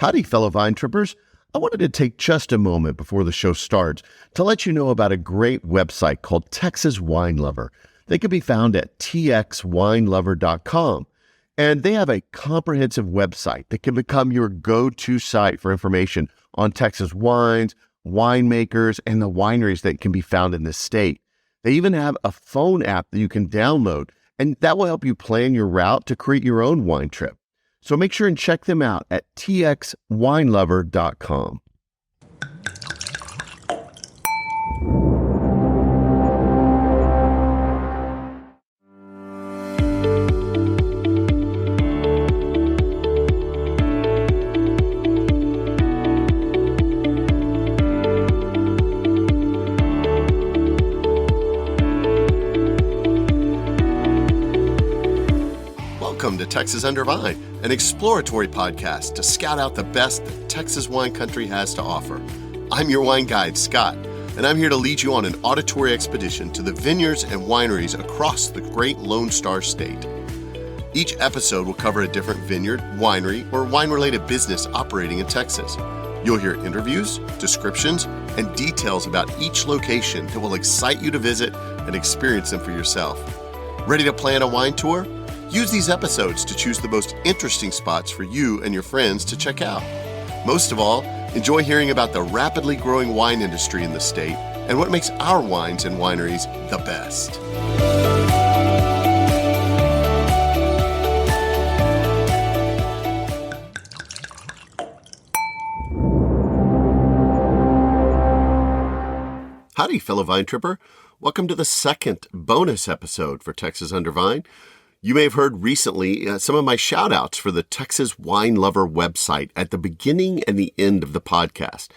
Howdy, fellow Vine Trippers. I wanted to take just a moment before the show starts to let you know about a great website called Texas Wine Lover. They can be found at txwinelover.com. And they have a comprehensive website that can become your go-to site for information on Texas wines, winemakers, and the wineries that can be found in this state. They even have a phone app that you can download, and that will help you plan your route to create your own wine trip. So make sure and check them out at txwinelover.com. Welcome to Texas Under Vine, an exploratory podcast to scout out the best that Texas wine country has to offer. I'm your wine guide, Scott, and I'm here to lead you on an auditory expedition to the vineyards and wineries across the great Lone Star State. Each episode will cover a different vineyard, winery, or wine-related business operating in Texas. You'll hear interviews, descriptions, and details about each location that will excite you to visit and experience them for yourself. Ready to plan a wine tour? Use these episodes to choose the most interesting spots for you and your friends to check out. Most of all, enjoy hearing about the rapidly growing wine industry in the state and what makes our wines and wineries the best. Howdy, fellow Vine Tripper. Welcome to the second bonus episode for Texas Under Vine. You may have heard recently some of my shout-outs for the Texas Wine Lover website at the beginning and the end of the podcast.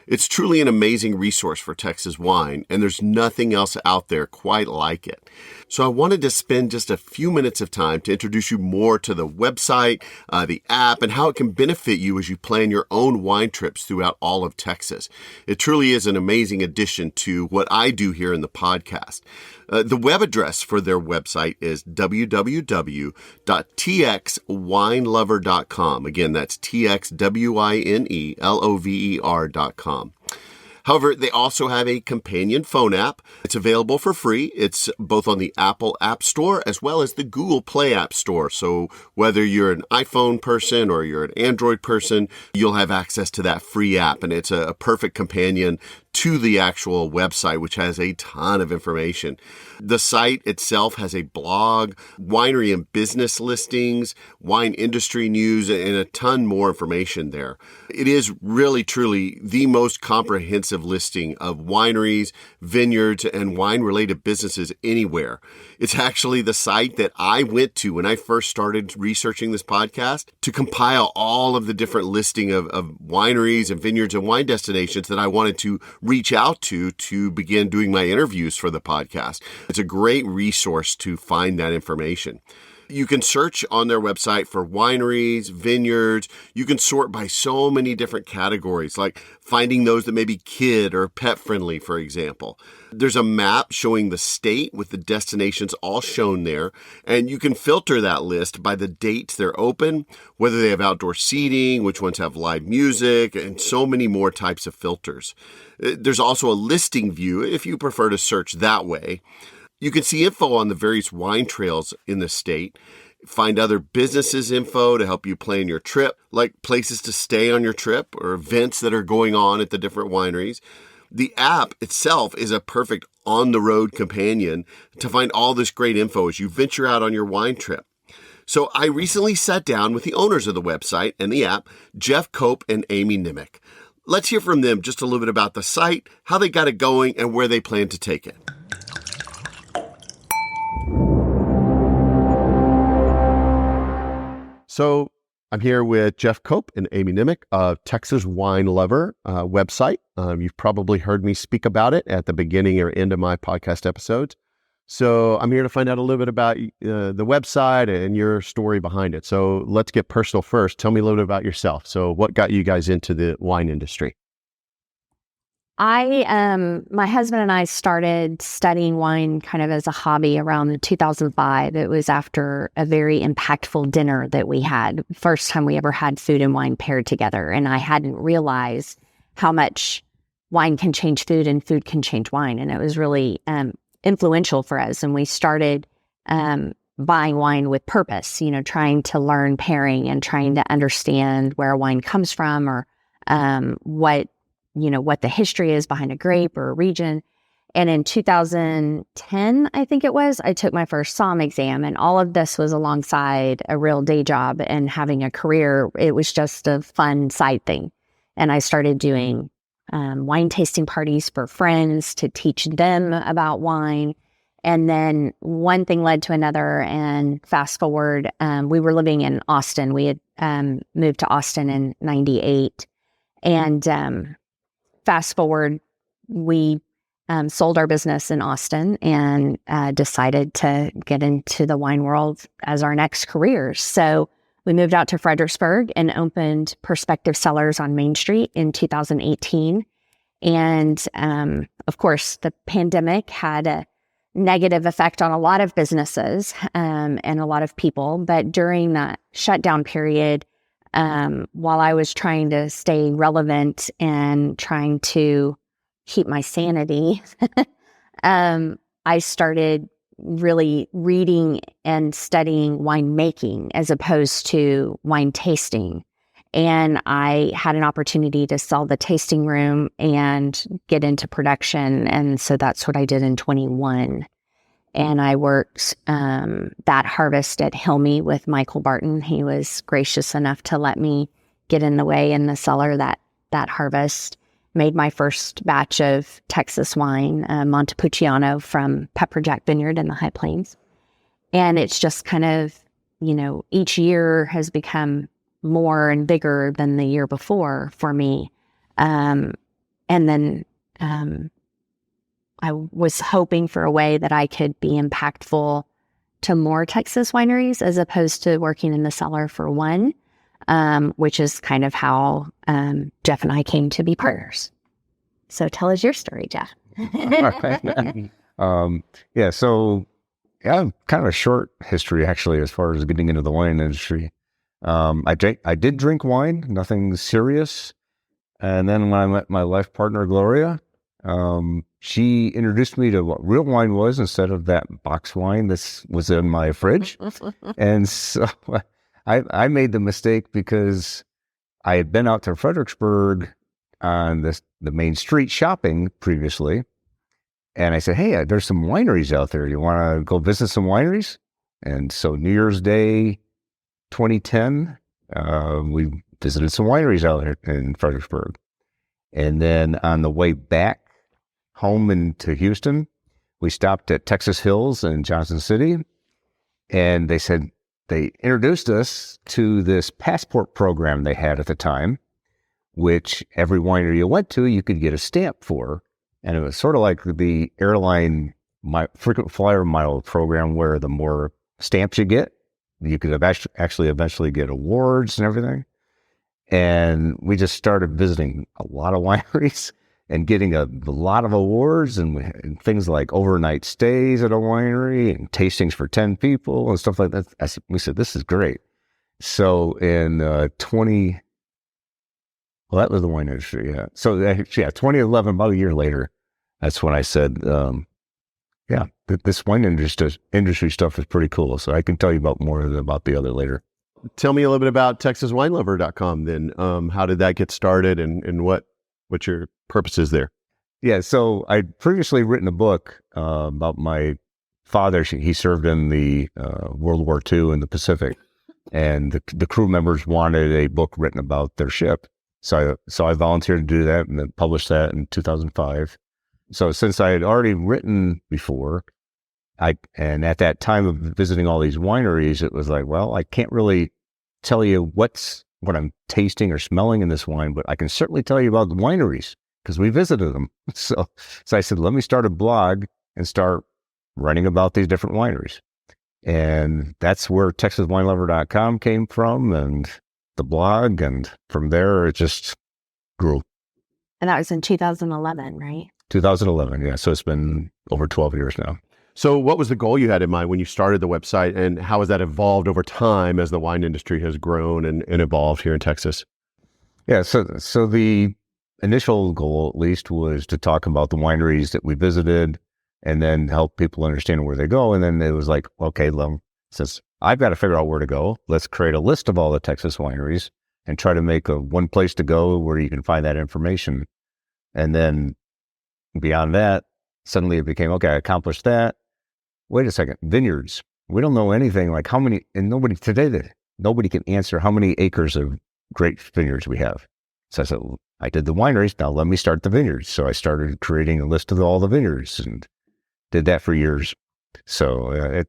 It's truly an amazing resource for Texas wine, and there's nothing else out there quite like it. So I wanted to spend just a few minutes of time to introduce you more to the website, the app, and how it can benefit you as you plan your own wine trips throughout all of Texas. It truly is an amazing addition to what I do here in the podcast. The web address for their website is www.txwinelover.com. Again, that's txwinelover.com. However, they also have a companion phone app. It's available for free. It's both on the Apple App Store as well as the Google Play App Store. So whether you're an iPhone person or you're an Android person, you'll have access to that free app. And it's a perfect companion to the actual website, which has a ton of information. The site itself has a blog, winery and business listings, wine industry news, and a ton more information there. It is really, truly the most comprehensive listing of wineries, vineyards, and wine-related businesses anywhere. It's actually the site that I went to when I first started researching this podcast to compile all of the different listing of wineries and vineyards and wine destinations that I wanted to reach out to begin doing my interviews for the podcast. It's a great resource to find that information. You can search on their website for wineries, vineyards. You can sort by so many different categories, like finding those that may be kid or pet friendly, for example. There's a map showing the state with the destinations all shown there, and you can filter that list by the dates they're open, whether they have outdoor seating, which ones have live music, and so many more types of filters. There's also a listing view if you prefer to search that way. You can see info on the various wine trails in the state, find other businesses info to help you plan your trip, like places to stay on your trip or events that are going on at the different wineries. The app itself is a perfect on-the-road companion to find all this great info as you venture out on your wine trip. So I recently sat down with the owners of the website and the app, Jeff Cope and Amy Nimick. Let's hear from them just a little bit about the site, how they got it going, and where they plan to take it. So I'm here with Jeff Cope and Amy Nimick of Texas Wine Lover website. You've probably heard me speak about it at the beginning or end of my podcast episodes. So I'm here to find out a little bit about the website and your story behind it. So let's get personal first. Tell me a little bit about yourself. So what got you guys into the wine industry? My husband and I started studying wine kind of as a hobby around 2005. It was after a very impactful dinner that we had. First time we ever had food and wine paired together. And I hadn't realized how much wine can change food and food can change wine. And it was really influential for us. And we started buying wine with purpose, trying to learn pairing and trying to understand where wine comes from or what the history is behind a grape or a region. And in 2010, I think it was, I took my first SOM exam, and all of this was alongside a real day job and having a career. It was just a fun side thing. And I started doing wine tasting parties for friends to teach them about wine. And then one thing led to another, and fast forward, we were living in Austin. We had moved to Austin in 98. And fast forward, we sold our business in Austin and decided to get into the wine world as our next careers. So we moved out to Fredericksburg and opened Perspective Cellars on Main Street in 2018. And of course, the pandemic had a negative effect on a lot of businesses and a lot of people. But during that shutdown period, while I was trying to stay relevant and trying to keep my sanity, I started really reading and studying winemaking as opposed to wine tasting. And I had an opportunity to sell the tasting room and get into production. And so that's what I did in 21. And I worked that harvest at Hilmy with Michael Barton. He was gracious enough to let me get in the way in the cellar that harvest. Made my first batch of Texas wine, Montepulciano from Pepperjack Vineyard in the High Plains. And it's just kind of, each year has become more and bigger than the year before for me. And then I was hoping for a way that I could be impactful to more Texas wineries as opposed to working in the cellar for one, which is kind of how Jeff and I came to be partners. So tell us your story, Jeff. So kind of a short history, actually, as far as getting into the wine industry. I did drink wine, nothing serious. And then when I met my life partner, Gloria, she introduced me to what real wine was instead of that box wine that was in my fridge. And so I made the mistake because I had been out to Fredericksburg on the main street shopping previously. And I said, hey, there's some wineries out there. You want to go visit some wineries? And so New Year's Day 2010, we visited some wineries out here in Fredericksburg. And then on the way back home into Houston, we stopped at Texas Hills in Johnson City. And they introduced us to this passport program they had at the time, which every winery you went to, you could get a stamp for. And it was sort of like the airline frequent flyer mile program, where the more stamps you get, you could actually eventually get awards and everything. And we just started visiting a lot of wineries and getting a lot of awards and things like overnight stays at a winery and tastings for 10 people and stuff like that. We said, this is great. So in that was the wine industry, yeah. So 2011, about a year later, that's when I said, this wine industry stuff is pretty cool. So I can tell you more about the other later. Tell me a little bit about TexasWineLover.com then. How did that get started and what's your purposes there? Yeah, so I'd previously written a book about my father. He served in the World War II in the Pacific, and the crew members wanted a book written about their ship. So I volunteered to do that and then published that in 2005. So since I had already written before, and at that time of visiting all these wineries, it was like, well, I can't really tell you what I'm tasting or smelling in this wine, but I can certainly tell you about the wineries because we visited them. So I said, let me start a blog and start writing about these different wineries. And that's where TexasWineLover.com came from, and the blog, and from there it just grew. And that was in 2011, right? 2011, yeah. So it's been over 12 years now. So what was the goal you had in mind when you started the website, and how has that evolved over time as the wine industry has grown and evolved here in Texas? Yeah, so the initial goal, at least, was to talk about the wineries that we visited and then help people understand where they go. And then it was like, okay, since I've got to figure out where to go, let's create a list of all the Texas wineries and try to make a one place to go where you can find that information. And then beyond that, suddenly it became, okay, I accomplished that. Wait a second, vineyards. We don't know anything like how many, and nobody can answer how many acres of great vineyards we have. So I said, I did the wineries, now let me start the vineyards. So I started creating a list of all the vineyards and did that for years. So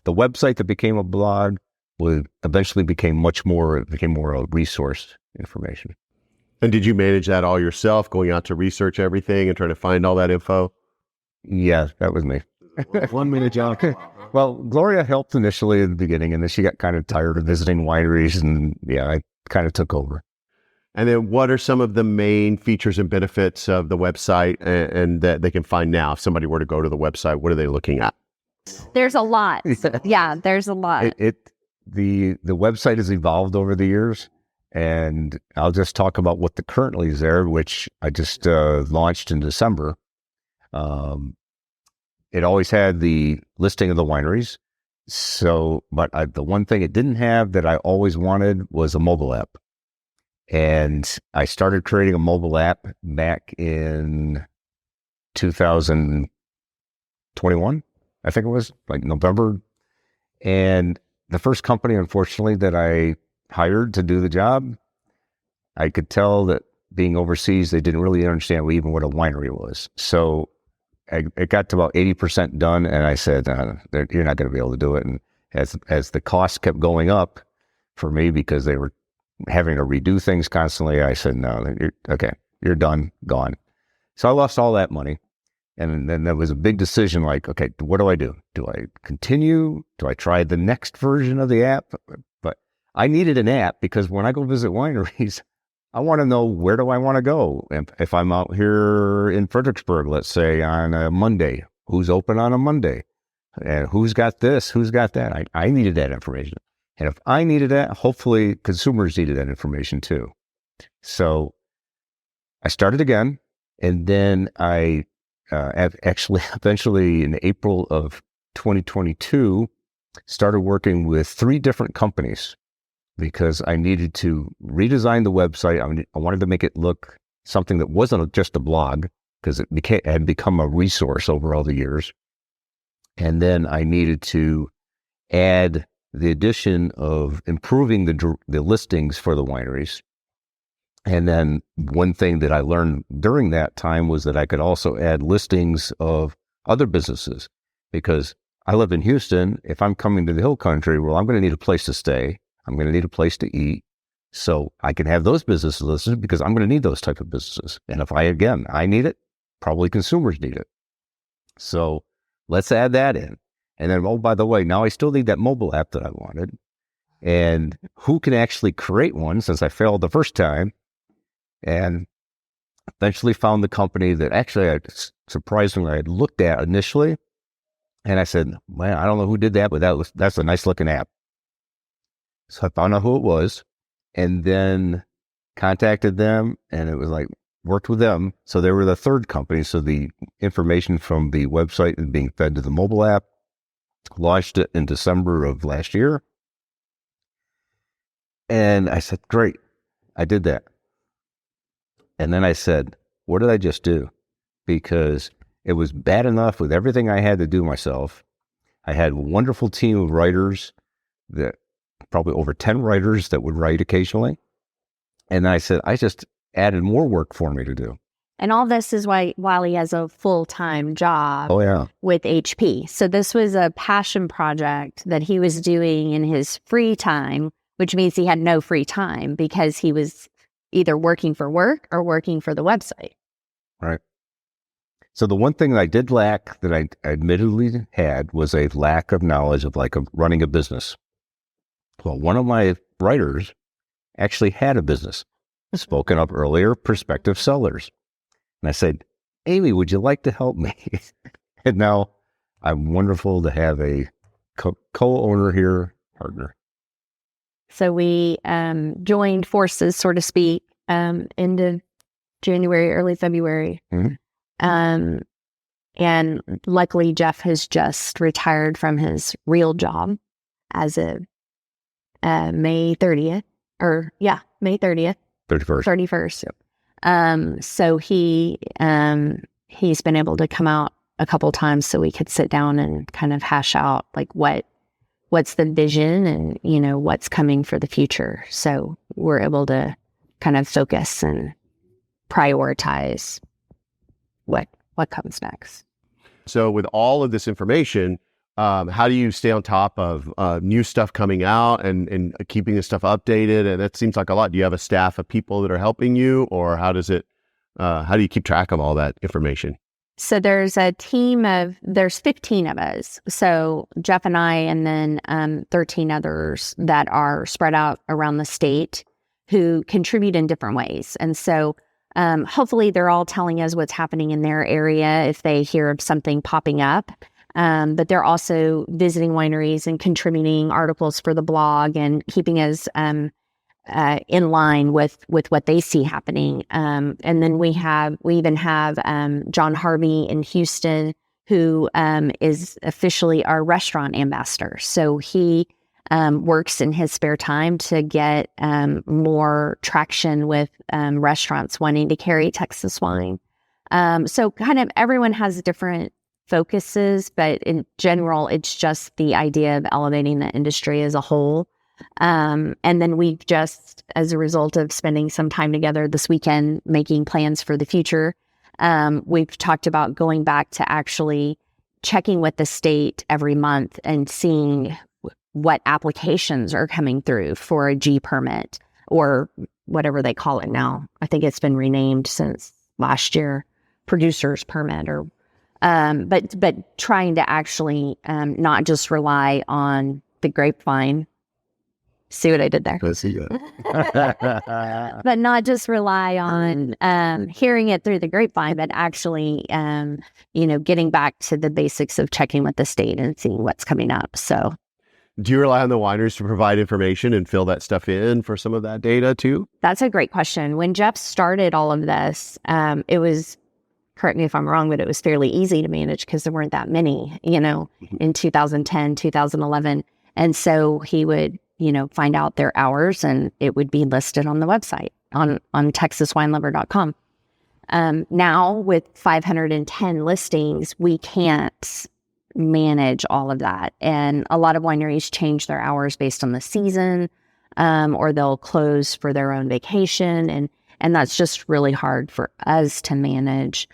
the website that became a blog eventually became more a resource information. And did you manage that all yourself, going out to research everything and trying to find all that info? Yeah, that was me. 1 minute job. Well, Gloria helped initially at the beginning, and then she got kind of tired of visiting wineries, and I kind of took over. And then what are some of the main features and benefits of the website and that they can find now? If somebody were to go to the website, what are they looking at? There's a lot. Yeah, there's a lot. The website has evolved over the years, and I'll just talk about what currently is there, which I just launched in December. It always had the listing of the wineries. But the one thing it didn't have that I always wanted was a mobile app. And I started creating a mobile app back in 2021, I think it was, like November. And the first company, unfortunately, that I hired to do the job, I could tell that being overseas, they didn't really understand even what a winery was. So it got to about 80% done, and I said, you're not going to be able to do it. And as the costs kept going up for me because they were having to redo things constantly, I said, no, you're done, gone. So I lost all that money. And then there was a big decision like, okay, what do I do? Do I continue? Do I try the next version of the app? But I needed an app because when I go visit wineries, I want to know, where do I want to go? If I'm out here in Fredericksburg, let's say on a Monday, who's open on a Monday? And who's got this? Who's got that? I needed that information. And if I needed that, hopefully consumers needed that information too. So I started again, and then I eventually in April of 2022, started working with 3 different companies because I needed to redesign the website. I wanted to make it look something that wasn't just a blog, because it had become a resource over all the years. And then I needed to add the addition of improving the listings for the wineries. And then one thing that I learned during that time was that I could also add listings of other businesses, because I live in Houston. If I'm coming to the Hill Country, well, I'm going to need a place to stay. I'm going to need a place to eat. So I can have those businesses listed because I'm going to need those type of businesses. And if I need it, probably consumers need it. So let's add that in. And then, oh, by the way, now I still need that mobile app that I wanted. And who can actually create one, since I failed the first time? And eventually found the company that actually surprisingly I had looked at initially. And I said, man, I don't know who did that, but that's a nice looking app. So I found out who it was, and then contacted them, and it was like, worked with them. So they were the third company. So the information from the website is being fed to the mobile app. Launched it in December of last year. And I said, great, I did that. And then I said, what did I just do? Because it was bad enough with everything I had to do myself. I had a wonderful team of writers, that probably over 10 writers that would write occasionally. And I said, I just added more work for me to do. And all this is while he has a full-time job with HP. So this was a passion project that he was doing in his free time, which means he had no free time because he was either working for work or working for the website. Right. So the one thing that I did lack, that I admittedly had, was a lack of knowledge of running a business. Well, one of my writers actually had a business, spoken of earlier, Prospective Sellers. And I said, Amy, would you like to help me? And now I'm wonderful to have a co-owner here, partner. So we joined forces, so to speak, end of January, early February. Mhm. And luckily, Jeff has just retired from his real job as of May 30th, May 30th, 31st. Yep. So he's been able to come out a couple times so we could sit down and kind of hash out like what's the vision and, what's coming for the future. So we're able to kind of focus and prioritize what comes next. So with all of this information, how do you stay on top of new stuff coming out and keeping this stuff updated? And that seems like a lot. Do you have a staff of people that are helping you, or how do you keep track of all that information? So there's a team there's 15 of us. So Jeff and I, and then 13 others that are spread out around the state who contribute in different ways. And so hopefully they're all telling us what's happening in their area if they hear of something popping up. But they're also visiting wineries and contributing articles for the blog and keeping us in line with what they see happening. And then we even have John Harvey in Houston, who is officially our restaurant ambassador. So he works in his spare time to get more traction with restaurants wanting to carry Texas wine. So kind of everyone has different focuses, but in general, it's just the idea of elevating the industry as a whole. And then we've just, as a result of spending some time together this weekend, making plans for the future, we've talked about going back to actually checking with the state every month and seeing what applications are coming through for a G permit or whatever they call it now. I think it's been renamed since last year, producer's permit, or but trying to actually not just rely on the grapevine. See what I did there? I see that. But not just rely on hearing it through the grapevine, but actually, getting back to the basics of checking with the state and seeing what's coming up. So, do you rely on the wineries to provide information and fill that stuff in for some of that data too? That's a great question. When Jeff started all of this, it was, correct me if I'm wrong, but it was fairly easy to manage because there weren't that many, in 2010, 2011. And so he would, find out their hours and it would be listed on the website on TexasWineLover.com. Now with 510 listings, we can't manage all of that. And a lot of wineries change their hours based on the season, or they'll close for their own vacation. And that's just really hard for us to manage.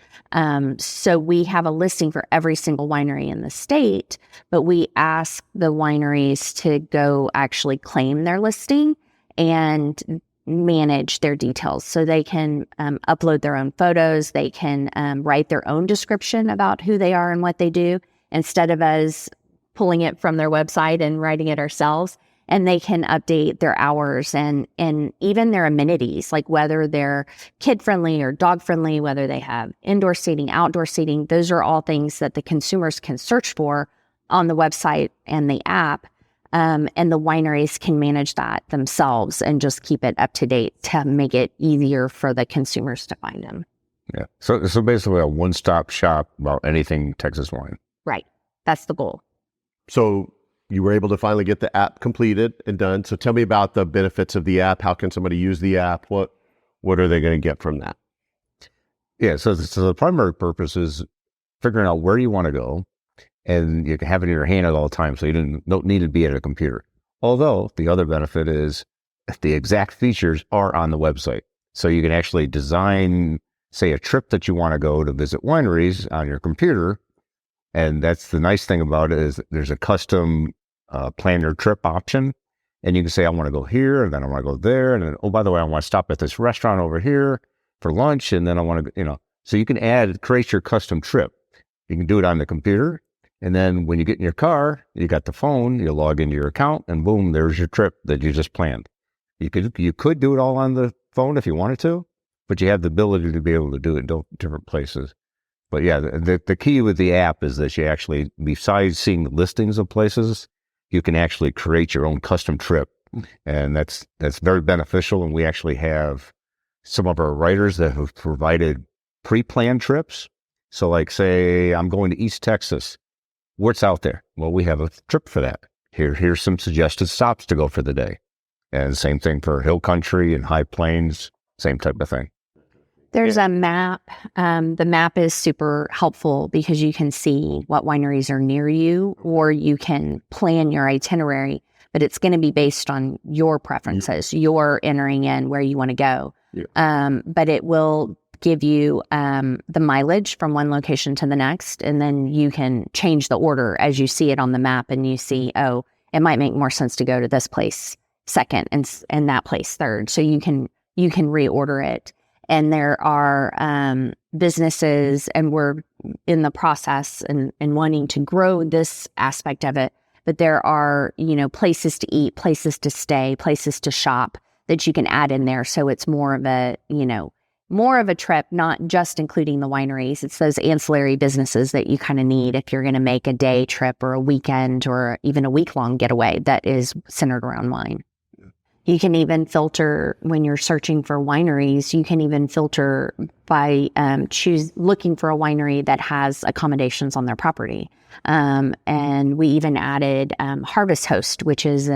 So we have a listing for every single winery in the state, but we ask the wineries to go actually claim their listing and manage their details. So they can upload their own photos. They can write their own description about who they are and what they do, instead of us pulling it from their website and writing it ourselves. And they can update their hours and even their amenities, like whether they're kid-friendly or dog-friendly, whether they have indoor seating, outdoor seating. Those are all things that the consumers can search for on the website and the app. And the wineries can manage that themselves and just keep it up to date to make it easier for the consumers to find them. Yeah. So basically a one-stop shop about anything Texas wine. Right. That's the goal. So you were able to finally get the app completed and done. So tell me about the benefits of the app. How can somebody use the app? What are they going to get from that? Yeah. So the primary purpose is figuring out where you want to go, and you can have it in your hand at all times. So you don't need to be at a computer. Although the other benefit is the exact features are on the website. So you can actually design, say, a trip that you want to go to visit wineries on your computer. And that's the nice thing about it, is there's a custom plan your trip option. And you can say, I want to go here, and then I want to go there. And then, oh, by the way, I want to stop at this restaurant over here for lunch. And then I want to, so you can create your custom trip. You can do it on the computer. And then when you get in your car, you got the phone, you log into your account, and boom, there's your trip that you just planned. You could do it all on the phone if you wanted to, but you have the ability to be able to do it in different places. But yeah, the key with the app is that you actually, besides seeing the listings of places, you can actually create your own custom trip. And that's very beneficial. And we actually have some of our writers that have provided pre-planned trips. So like, say I'm going to East Texas. What's out there? Well, we have a trip for that. Here's some suggested stops to go for the day. And same thing for hill country and high plains, same type of thing. There's a map. The map is super helpful because you can see what wineries are near you, or you can plan your itinerary, but it's going to be based on your preferences. You're entering in where you want to go. But it will give you the mileage from one location to the next, and then you can change the order as you see it on the map, and you see, oh, it might make more sense to go to this place second and that place third. So you can reorder it. And there are businesses, and we're in the process and wanting to grow this aspect of it. But there are, places to eat, places to stay, places to shop that you can add in there. So it's more of a trip, not just including the wineries. It's those ancillary businesses that you kind of need if you're going to make a day trip or a weekend or even a week-long getaway that is centered around wine. You can even filter when you're searching for wineries. You can even filter by looking for a winery that has accommodations on their property. And we even added Harvest Host, which is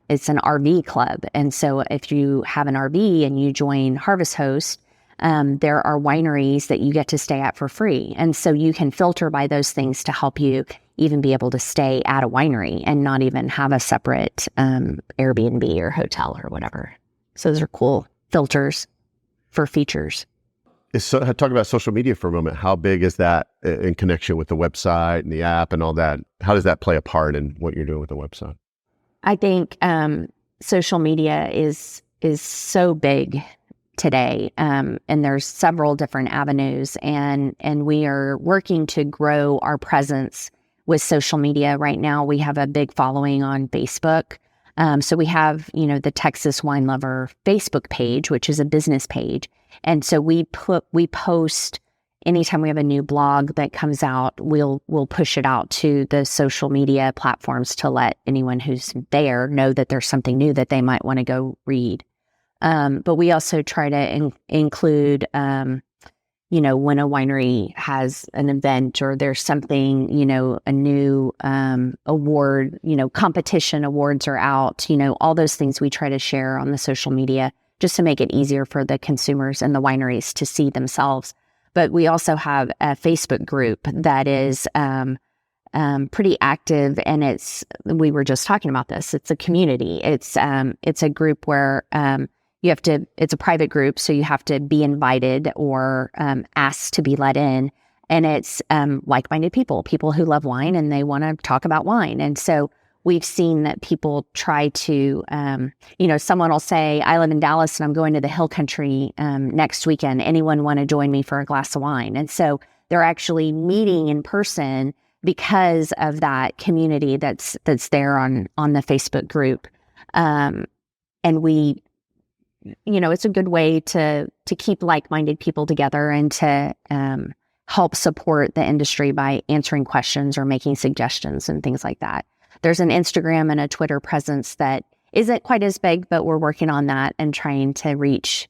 it's an RV club. And so if you have an RV and you join Harvest Host, there are wineries that you get to stay at for free. And so you can filter by those things to help you even be able to stay at a winery and not even have a separate Airbnb or hotel or whatever. So those are cool filters for features. Talk about social media for a moment. How big is that in connection with the website and the app and all that? How does that play a part in what you're doing with the website? I think social media is so big today, and there's several different avenues, and we are working to grow our presence with social media. Right now, we have a big following on Facebook. So we have, the Texas Wine Lover Facebook page, which is a business page. And so we post anytime we have a new blog that comes out, we'll push it out to the social media platforms to let anyone who's there know that there's something new that they might want to go read. But we also try to include, when a winery has an event or there's something, a new award, competition awards are out, all those things we try to share on the social media just to make it easier for the consumers and the wineries to see themselves. But we also have a Facebook group that is pretty active, and we were just talking about this. It's a community. It's a group where it's a private group, so you have to be invited or asked to be let in. And it's like-minded people who love wine and they want to talk about wine. And so we've seen that people try to, someone will say, I live in Dallas and I'm going to the Hill Country next weekend. Anyone want to join me for a glass of wine? And so they're actually meeting in person because of that community that's there on the Facebook group. And we, it's a good way to keep like-minded people together and to help support the industry by answering questions or making suggestions and things like that. There's an Instagram and a Twitter presence that isn't quite as big, but we're working on that and trying to reach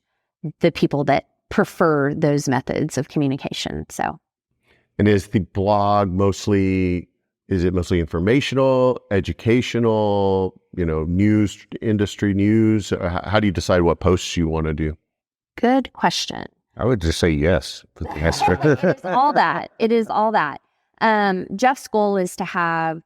the people that prefer those methods of communication. So, and is the blog mostly informational, educational, news, industry news? How do you decide what posts you want to do? Good question. I would just say yes. It's all that. It is all that. Jeff's goal is to have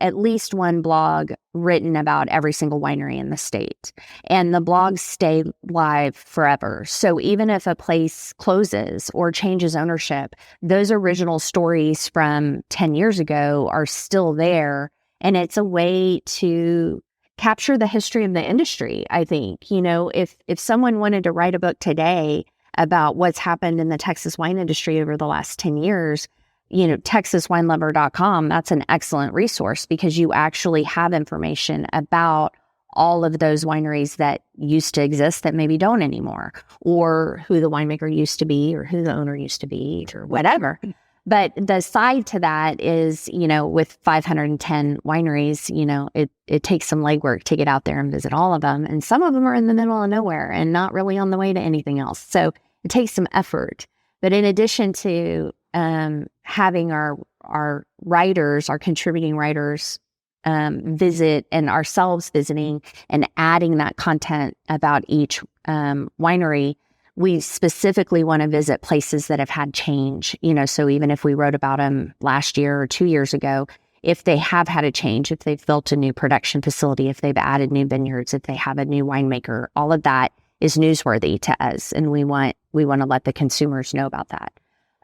at least one blog written about every single winery in the state. And the blogs stay live forever. So even if a place closes or changes ownership, those original stories from 10 years ago are still there. And it's a way to capture the history of the industry, I think. If someone wanted to write a book today about what's happened in the Texas wine industry over the last 10 years, TexasWineLover.com, that's an excellent resource because you actually have information about all of those wineries that used to exist that maybe don't anymore, or who the winemaker used to be, or who the owner used to be, or whatever. But the side to that is, with 510 wineries, it takes some legwork to get out there and visit all of them. And some of them are in the middle of nowhere and not really on the way to anything else. So it takes some effort. But in addition to having our writers, our contributing writers, visit, and ourselves visiting and adding that content about each winery, we specifically want to visit places that have had change. So even if we wrote about them last year or 2 years ago, if they have had a change, if they've built a new production facility, if they've added new vineyards, if they have a new winemaker, all of that is newsworthy to us, and we want to let the consumers know about that.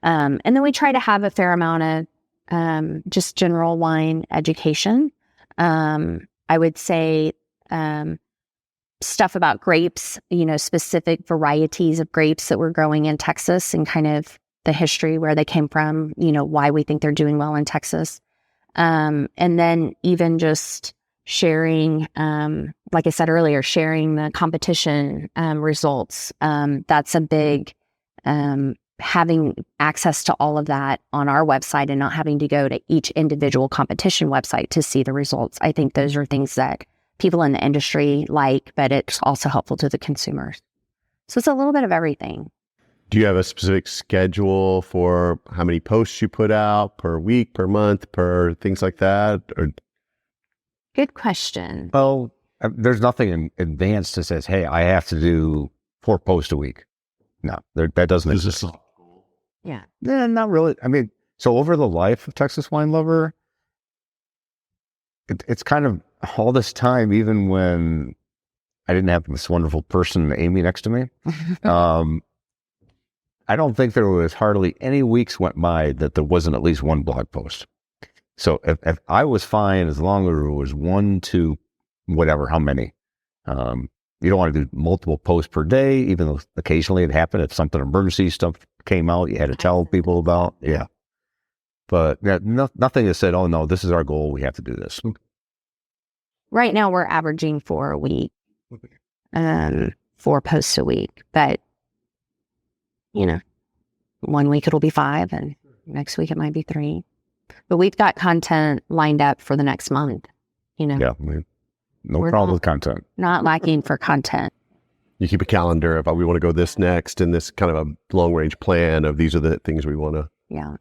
And then we try to have a fair amount of just general wine education. I would say stuff about grapes, specific varieties of grapes that we're growing in Texas, and kind of the history, where they came from, why we think they're doing well in Texas. And then even just sharing, like I said earlier, sharing the competition results. That's a big, having access to all of that on our website and not having to go to each individual competition website to see the results. I think those are things that people in the industry like, but it's also helpful to the consumers. So it's a little bit of everything. Do you have a specific schedule for how many posts you put out per week, per month, per things like that? Or Good question. Well, there's nothing in advance that says, hey, I have to do 4 posts a week. No, that doesn't exist. Yeah. Yeah, not really. I mean, so over the life of Texas Wine Lover, it's kind of all this time, even when I didn't have this wonderful person, Amy, next to me. I don't think there was hardly any weeks went by that there wasn't at least one blog post. So if I was fine, as long as it was 1 to whatever, how many. You don't want to do multiple posts per day, even though occasionally it happened. If something emergency stuff came out, you had to tell people about. Yeah. But nothing that said, oh, no, this is our goal. We have to do this. Right now we're averaging 4 a week, 4 posts a week. But, 1 week it'll be 5, and next week it might be 3. But we've got content lined up for the next month, Yeah. No problem with content. Not lacking for content. you keep a calendar of, we want to go this next, and this kind of a long range plan of these are the things we want to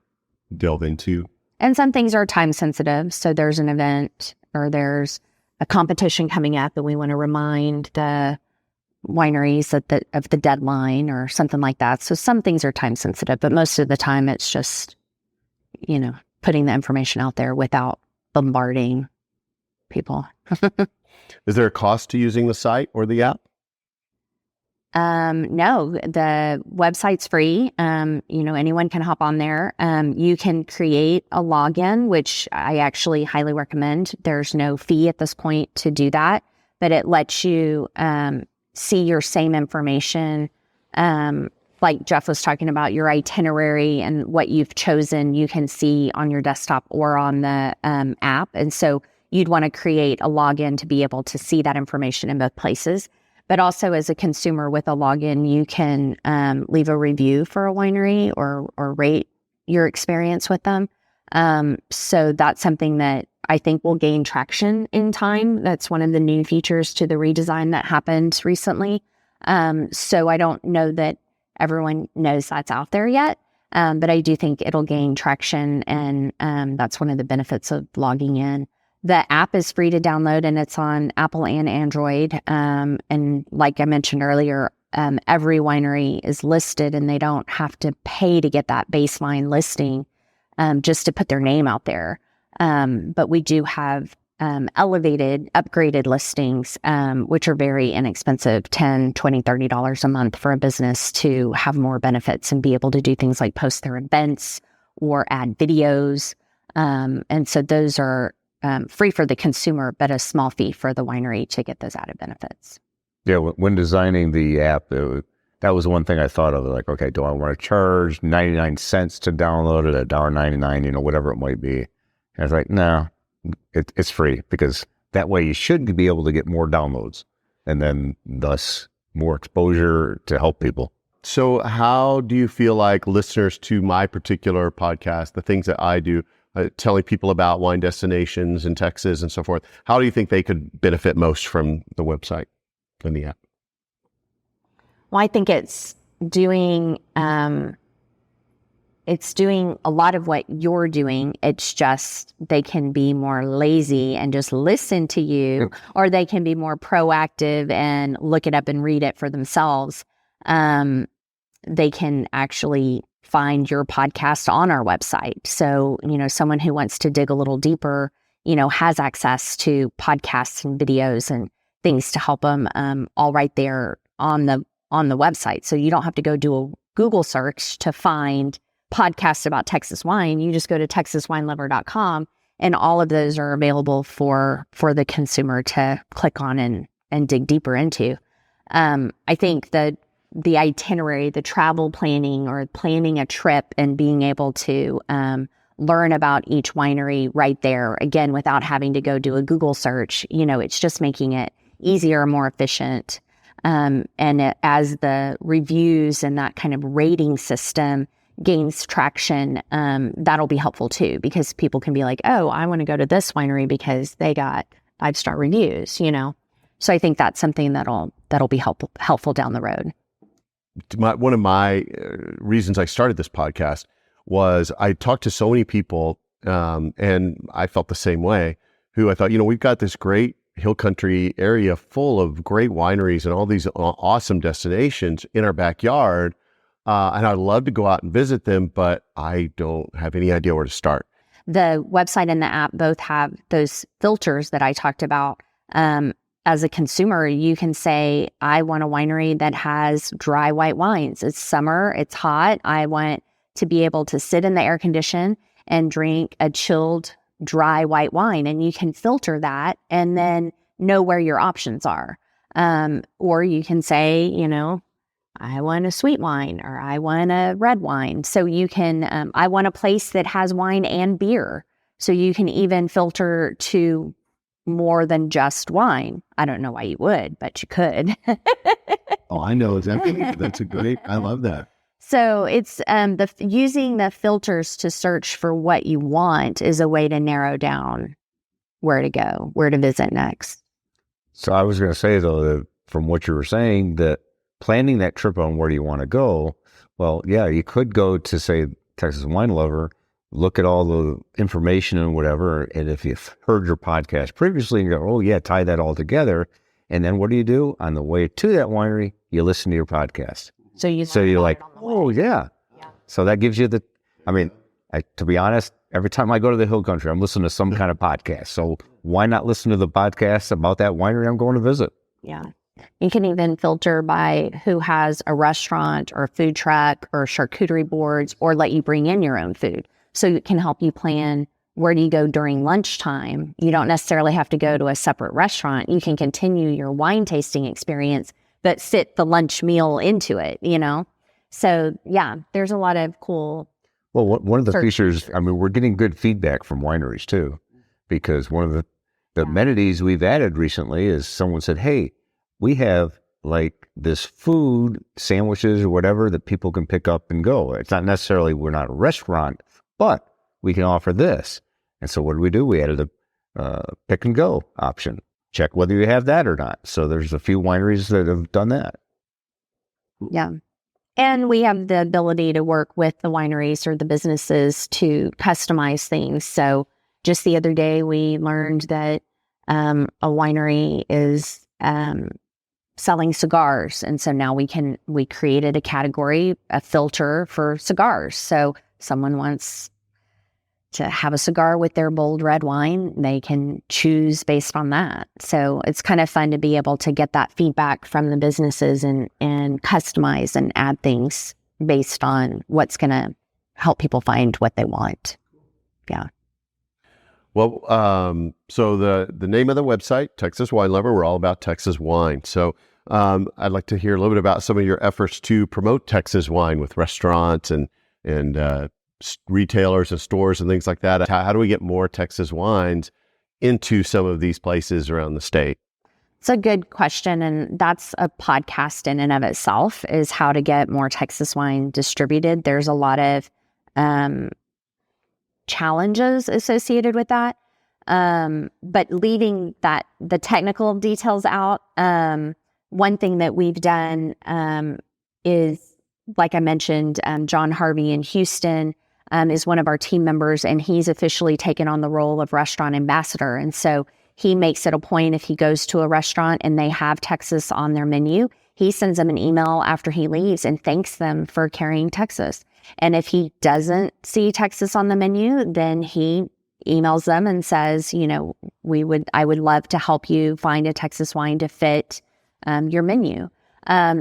delve into. And some things are time sensitive. So there's an event or there's a competition coming up, and we want to remind the wineries of the deadline or something like that. So some things are time sensitive, but most of the time it's just, putting the information out there without bombarding people. Is there a cost to using the site or the app? No, the website's free. Anyone can hop on there. You can create a login, which I actually highly recommend. There's no fee at this point to do that, but it lets you see your same information. Like Jeff was talking about, your itinerary and what you've chosen, you can see on your desktop or on the app. And so you'd want to create a login to be able to see that information in both places. But also as a consumer with a login, you can leave a review for a winery or rate your experience with them. So that's something that I think will gain traction in time. That's one of the new features to the redesign that happened recently. So I don't know that everyone knows that's out there yet, but I do think it'll gain traction, and that's one of the benefits of logging in. The app is free to download, and it's on Apple and Android. And like I mentioned earlier, every winery is listed, and they don't have to pay to get that baseline listing just to put their name out there. But we do have elevated, upgraded listings, which are very inexpensive, $10, $20, $30 a month for a business to have more benefits and be able to do things like post their events or add videos. And so those are free for the consumer, but a small fee for the winery to get those added benefits. Yeah, when designing the app, that was one thing I thought of. Like, okay, do I want to charge 99 cents to download it, $1.99, whatever it might be? And I was like, no, it's free, because that way you should be able to get more downloads and then thus more exposure to help people. So how do you feel like listeners to my particular podcast, the things that I do, telling people about wine destinations in Texas and so forth, how do you think they could benefit most from the website and the app? Well, I think it's doing a lot of what you're doing. It's just they can be more lazy and just listen to you, or they can be more proactive and look it up and read it for themselves. They can actually find your podcast on our website. So, someone who wants to dig a little deeper, has access to podcasts and videos and things to help them all right there on the website. So you don't have to go do a Google search to find podcasts about Texas wine. You just go to texaswinelover.com, and all of those are available for the consumer to click on and dig deeper into. I think the itinerary, the travel planning, or planning a trip and being able to learn about each winery right there, again, without having to go do a Google search, it's just making it easier, more efficient. As the reviews and that kind of rating system gains traction, that'll be helpful too, because people can be like, oh, I want to go to this winery because they got 5-star reviews, So I think that's something that'll be helpful down the road. One of my reasons I started this podcast was I talked to so many people, and I felt the same way, who I thought, we've got this great hill country area full of great wineries and all these awesome destinations in our backyard. And I'd love to go out and visit them, but I don't have any idea where to start. The website and the app both have those filters that I talked about. As a consumer, you can say, I want a winery that has dry white wines. It's summer, it's hot. I want to be able to sit in the air condition and drink a chilled, dry white wine. And you can filter that and then know where your options are. Or you can say, I want a sweet wine, or I want a red wine. So you can, I want a place that has wine and beer. So you can even filter to more than just wine. I don't know why you would, but you could. Oh, I know exactly. That's a great, I love that. So it's using the filters to search for what you want is a way to narrow down where to go, where to visit next. So I was going to say, though, that from what you were saying, that planning that trip on where you want to go, well, yeah, you could go to, say, Texas Wine Lover, look at all the information and whatever, and if you've heard your podcast previously and go, oh, yeah, tie that all together, and then what do? On the way to that winery, you listen to your podcast. So you're like, oh, yeah. So that gives you to be honest, every time I go to the hill country, I'm listening to some kind of podcast. So why not listen to the podcast about that winery I'm going to visit? Yeah. You can even filter by who has a restaurant or a food truck or charcuterie boards, or let you bring in your own food. So it can help you plan, where do you go during lunchtime? You don't necessarily have to go to a separate restaurant. You can continue your wine tasting experience, but fit the lunch meal into it, So yeah, there's a lot of cool. Well, one of the features, we're getting good feedback from wineries too, because one of the amenities we've added recently is someone said, hey, we have like this food, sandwiches or whatever that people can pick up and go. It's not necessarily, we're not a restaurant, but we can offer this. And so what do? We added a pick and go option. Check whether you have that or not. So there's a few wineries that have done that. Yeah. And we have the ability to work with the wineries or the businesses to customize things. So just the other day, we learned that a winery is selling cigars. And so now we created a category, a filter for cigars. So someone wants to have a cigar with their bold red wine, they can choose based on that. So it's kind of fun to be able to get that feedback from the businesses and customize and add things based on what's going to help people find what they want. Yeah. Well, so the name of the website, Texas Wine Lover, we're all about Texas wine. So I'd like to hear a little bit about some of your efforts to promote Texas wine with restaurants and retailers and stores and things like that. How do we get more Texas wines into some of these places around the state? It's a good question. And that's a podcast in and of itself, is how to get more Texas wine distributed. There's a lot of challenges associated with that. But leaving the technical details out, one thing that we've done is, like I mentioned, John Harvey in Houston is one of our team members, and he's officially taken on the role of restaurant ambassador. And so he makes it a point, if he goes to a restaurant and they have Texas on their menu, he sends them an email after he leaves and thanks them for carrying Texas. And if he doesn't see Texas on the menu, then he emails them and says, I would love to help you find a Texas wine to fit your menu.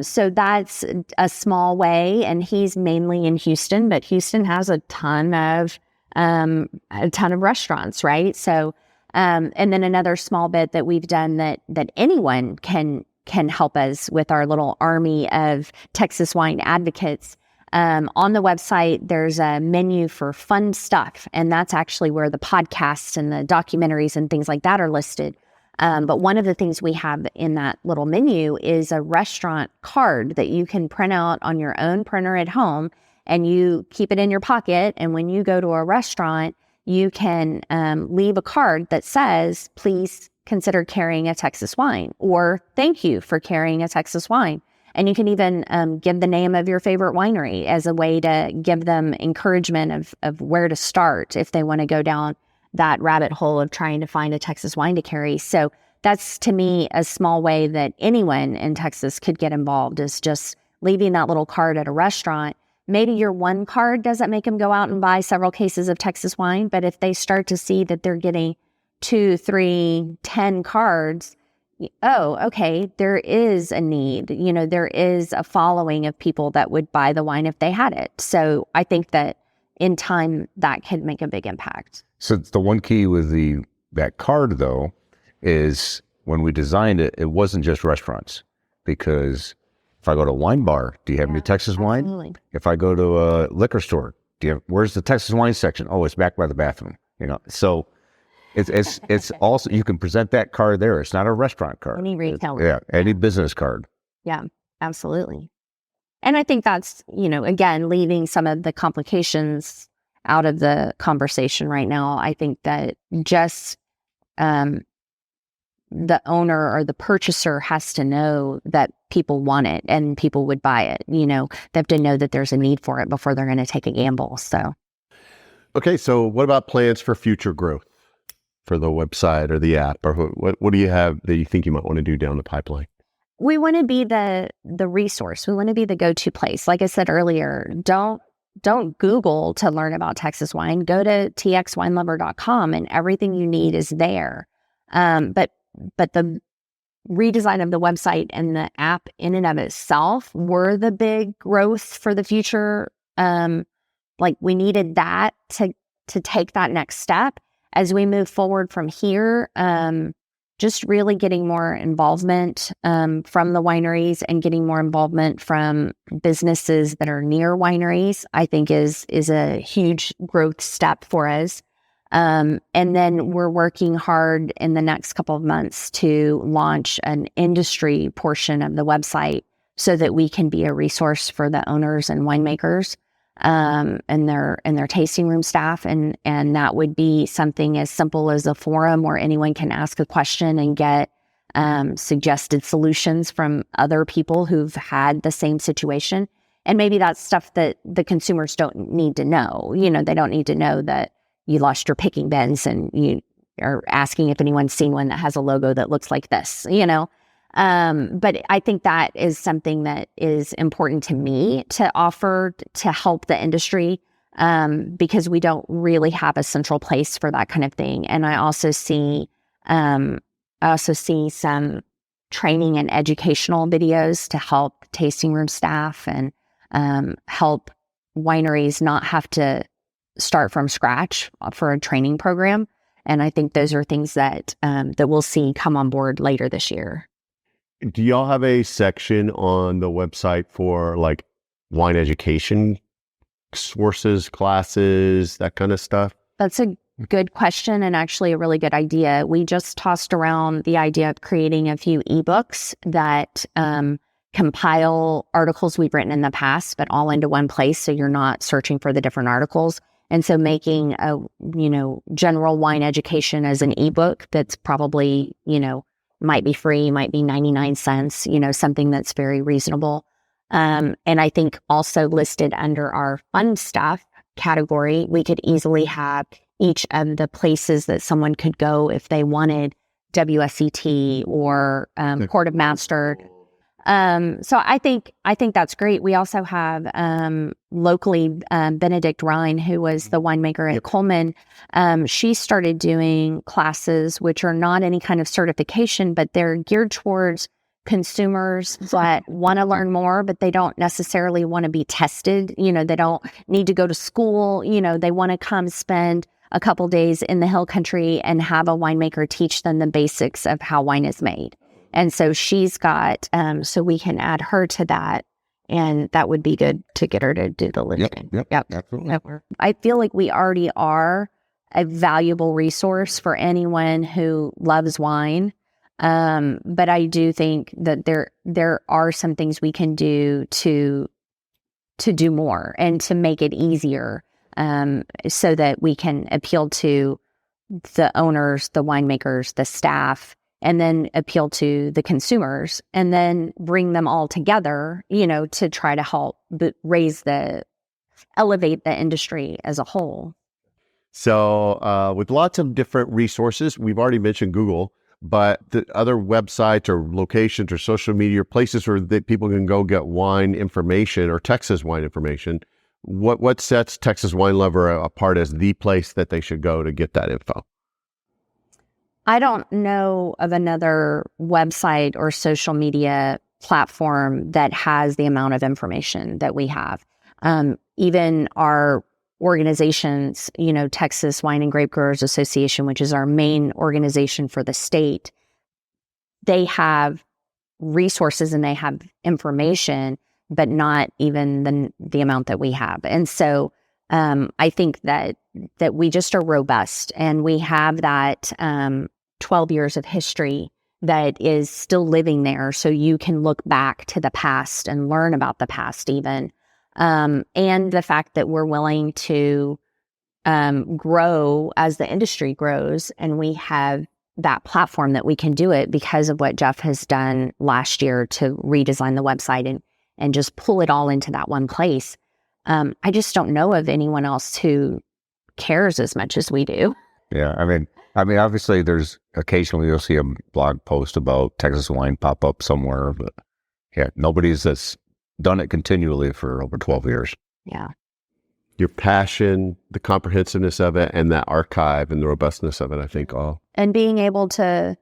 So that's a small way, and he's mainly in Houston, but Houston has a ton of restaurants, right? So, and then another small bit that we've done that anyone can help us with, our little army of Texas wine advocates. On the website, there's a menu for fun stuff, and that's actually where the podcasts and the documentaries and things like that are listed. But one of the things we have in that little menu is a restaurant card that you can print out on your own printer at home, and you keep it in your pocket. And when you go to a restaurant, you can leave a card that says, please consider carrying a Texas wine, or thank you for carrying a Texas wine. And you can even give the name of your favorite winery as a way to give them encouragement of where to start if they want to go down that rabbit hole of trying to find a Texas wine to carry. So that's, to me, a small way that anyone in Texas could get involved, is just leaving that little card at a restaurant. Maybe your one card doesn't make them go out and buy several cases of Texas wine, but if they start to see that they're getting 2, 3, 10 cards, oh, okay, there is a need. There is a following of people that would buy the wine if they had it. So I think that in time, that could make a big impact. So the one key with that card, though, is when we designed it, it wasn't just restaurants. Because if I go to a wine bar, do you have any Texas wine? Absolutely. If I go to a liquor store, where's the Texas wine section? Oh, it's back by the bathroom. So it's also, you can present that card there. It's not a restaurant card. Any retailer. Yeah, any business card. Yeah, absolutely. And I think that's, again, leaving some of the complications out of the conversation right now. I think that just the owner or the purchaser has to know that people want it and people would buy it. They have to know that there's a need for it before they're going to take a gamble. So, Okay, so what about plans for future growth for the website or the app? Or what do you have that you think you might want to do down the pipeline? we want to be the resource. We want to be the go-to place. Like I said earlier, don't Google to learn about Texas wine. Go to txwinelover.com and everything you need is there. But the redesign of the website and the app in and of itself were the big growth for the future. Like we needed that to take that next step as we move forward from here. Just really getting more involvement from the wineries and getting more involvement from businesses that are near wineries, I think is a huge growth step for us. And then we're working hard in the next couple of months to launch an industry portion of the website so that we can be a resource for the owners and winemakers and their tasting room staff. And that would be something as simple as a forum where anyone can ask a question and get suggested solutions from other people who've had the same situation. And maybe that's stuff that the consumers don't need to know. You know, they don't need to know that you lost your picking bins and you are asking if anyone's seen one that has a logo that looks like this, you know. But I think that is something that is important to me to offer to help the industry because we don't really have a central place for that kind of thing. And I also see some training and educational videos to help tasting room staff and help wineries not have to start from scratch for a training program. And I think those are things that we'll see come on board later this year. Do y'all have a section on the website for like wine education sources, classes, that kind of stuff? That's a good question, and actually a really good idea. We just tossed around the idea of creating a few ebooks that compile articles we've written in the past, but all into one place, so you're not searching for the different articles. And so making a, general wine education as an ebook that's probably, might be free, might be 99 cents, something that's very reasonable. And I think also listed under our fun stuff category, we could easily have each of the places that someone could go if they wanted WSET or Port of Master. So I think that's great. We also have locally Benedict Rhine, who was the winemaker at Coleman. She started doing classes, which are not any kind of certification, but they're geared towards consumers that want to learn more, but they don't necessarily want to be tested. They don't need to go to school. They want to come spend a couple days in the hill country and have a winemaker teach them the basics of how wine is made. And so she's got, so we can add her to that. And that would be good to get her to do the listing. Yep, absolutely. I feel like we already are a valuable resource for anyone who loves wine. But I do think that there are some things we can do to do more and to make it easier, so that we can appeal to the owners, the winemakers, the staff, and then appeal to the consumers, and then bring them all together, to try to help elevate the industry as a whole. So with lots of different resources, we've already mentioned Google, but the other websites or locations or social media places where people can go get wine information or Texas wine information, what sets Texas Wine Lover apart as the place that they should go to get that info? I don't know of another website or social media platform that has the amount of information that we have. Even our organizations, Texas Wine and Grape Growers Association, which is our main organization for the state, they have resources and they have information, but not even the amount that we have. And so I think that we just are robust, and we have that 12 years of history that is still living there. So you can look back to the past and learn about the past even. And the fact that we're willing to grow as the industry grows, and we have that platform that we can do it because of what Jeff has done last year to redesign the website and just pull it all into that one place. I just don't know of anyone else who cares as much as we do. Yeah, I mean, obviously, there's occasionally you'll see a blog post about Texas wine pop up somewhere, but yeah, nobody's that's done it continually for over 12 years. Yeah. Your passion, the comprehensiveness of it, and that archive and the robustness of it, I think all. And being able to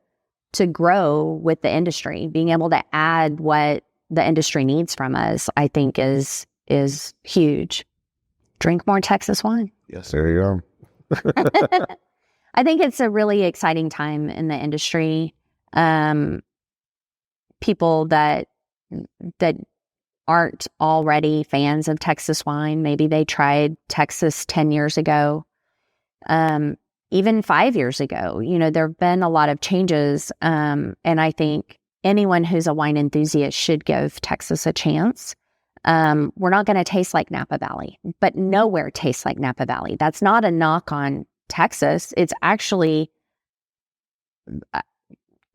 grow with the industry, being able to add what the industry needs from us, I think is huge. Drink more Texas wine. Yes. There you go. I think it's a really exciting time in the industry. People that aren't already fans of Texas wine, maybe they tried Texas 10 years ago, even 5 years ago. There have been a lot of changes, and I think anyone who's a wine enthusiast should give Texas a chance. We're not going to taste like Napa Valley, but nowhere tastes like Napa Valley. That's not a knock on Texas. It's actually,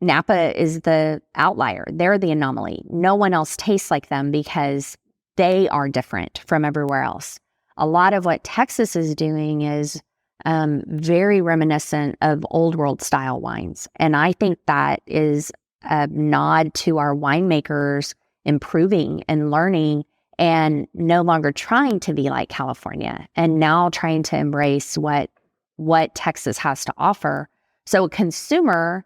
Napa is the outlier. They're the anomaly. No one else tastes like them because they are different from everywhere else. A lot of what Texas is doing is very reminiscent of old world style wines. And I think that is a nod to our winemakers improving and learning and no longer trying to be like California, and now trying to embrace what Texas has to offer. So a consumer,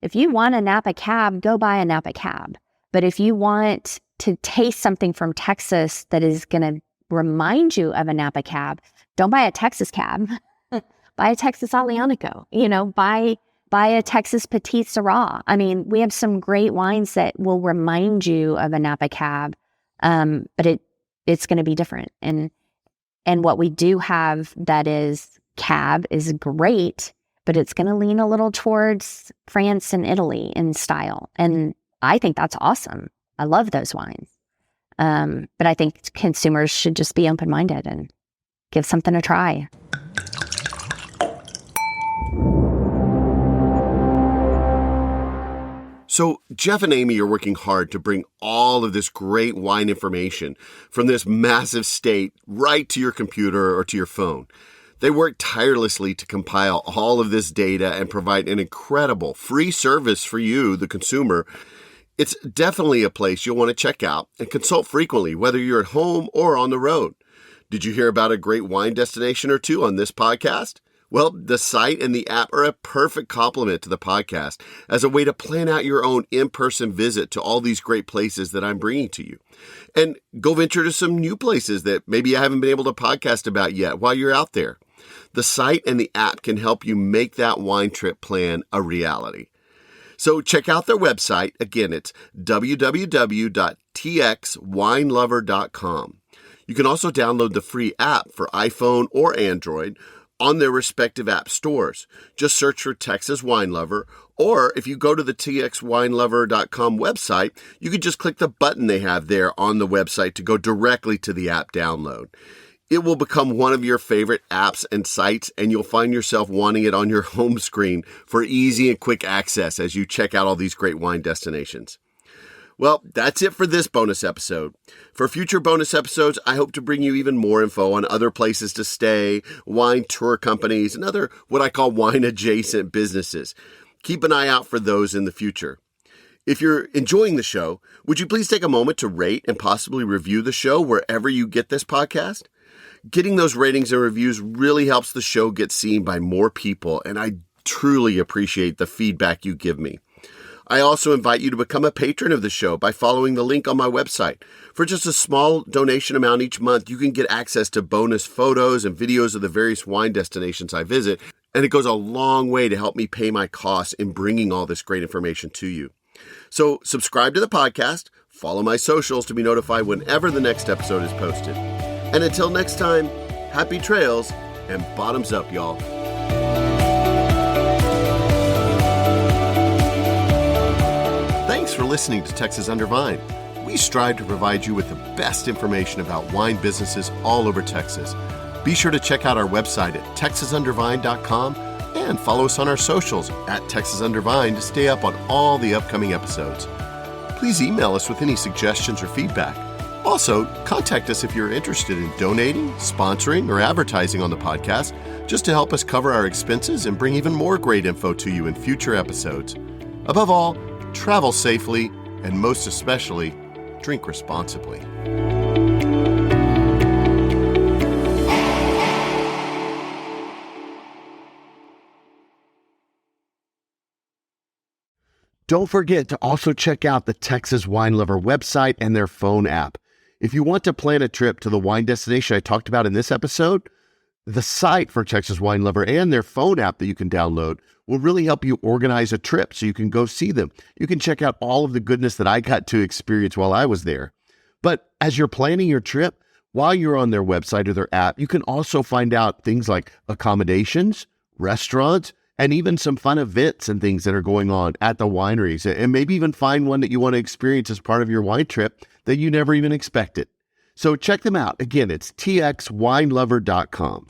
if you want a Napa Cab, go buy a Napa Cab. But if you want to taste something from Texas that is going to remind you of a Napa Cab, don't buy a Texas Cab. Buy a Texas Aglianico. Buy a Texas Petite Syrah. I mean, we have some great wines that will remind you of a Napa Cab, but it's going to be different. And what we do have that is cab is great, but it's going to lean a little towards France and Italy in style. And I think that's awesome. I love those wines. But I think consumers should just be open-minded and give something a try. So Jeff and Amy are working hard to bring all of this great wine information from this massive state right to your computer or to your phone. They work tirelessly to compile all of this data and provide an incredible free service for you, the consumer. It's definitely a place you'll want to check out and consult frequently, whether you're at home or on the road. Did you hear about a great wine destination or two on this podcast? Well, the site and the app are a perfect complement to the podcast as a way to plan out your own in-person visit to all these great places that I'm bringing to you. And go venture to some new places that maybe I haven't been able to podcast about yet while you're out there. The site and the app can help you make that wine trip plan a reality. So check out their website. Again, it's www.txwinelover.com. You can also download the free app for iPhone or Android on their respective app stores. Just search for Texas Wine Lover, or if you go to the txwinelover.com website, you can just click the button they have there on the website to go directly to the app download. It will become one of your favorite apps and sites, and you'll find yourself wanting it on your home screen for easy and quick access as you check out all these great wine destinations. Well, that's it for this bonus episode. For future bonus episodes, I hope to bring you even more info on other places to stay, wine tour companies, and other what I call wine-adjacent businesses. Keep an eye out for those in the future. If you're enjoying the show, would you please take a moment to rate and possibly review the show wherever you get this podcast? Getting those ratings and reviews really helps the show get seen by more people, and I truly appreciate the feedback you give me. I also invite you to become a patron of the show by following the link on my website. For just a small donation amount each month, you can get access to bonus photos and videos of the various wine destinations I visit, and it goes a long way to help me pay my costs in bringing all this great information to you. So subscribe to the podcast, follow my socials to be notified whenever the next episode is posted. And until next time, happy trails and bottoms up, y'all. Thanks for listening to Texas Under Vine. We strive to provide you with the best information about wine businesses all over Texas. Be sure to check out our website at texasundervine.com and follow us on our socials at Texas Under Vine to stay up on all the upcoming episodes. Please email us with any suggestions or feedback. Also, contact us if you're interested in donating, sponsoring, or advertising on the podcast, just to help us cover our expenses and bring even more great info to you in future episodes. Above all, travel safely, and most especially, drink responsibly. Don't forget to also check out the Texas Wine Lover website and their phone app. If you want to plan a trip to the wine destination I talked about in this episode, the site for Texas Wine Lover and their phone app that you can download will really help you organize a trip so you can go see them. You can check out all of the goodness that I got to experience while I was there. But as you're planning your trip, while you're on their website or their app, you can also find out things like accommodations, restaurants, and even some fun events and things that are going on at the wineries. And maybe even find one that you want to experience as part of your wine trip that you never even expected. So check them out. Again, it's txwinelover.com.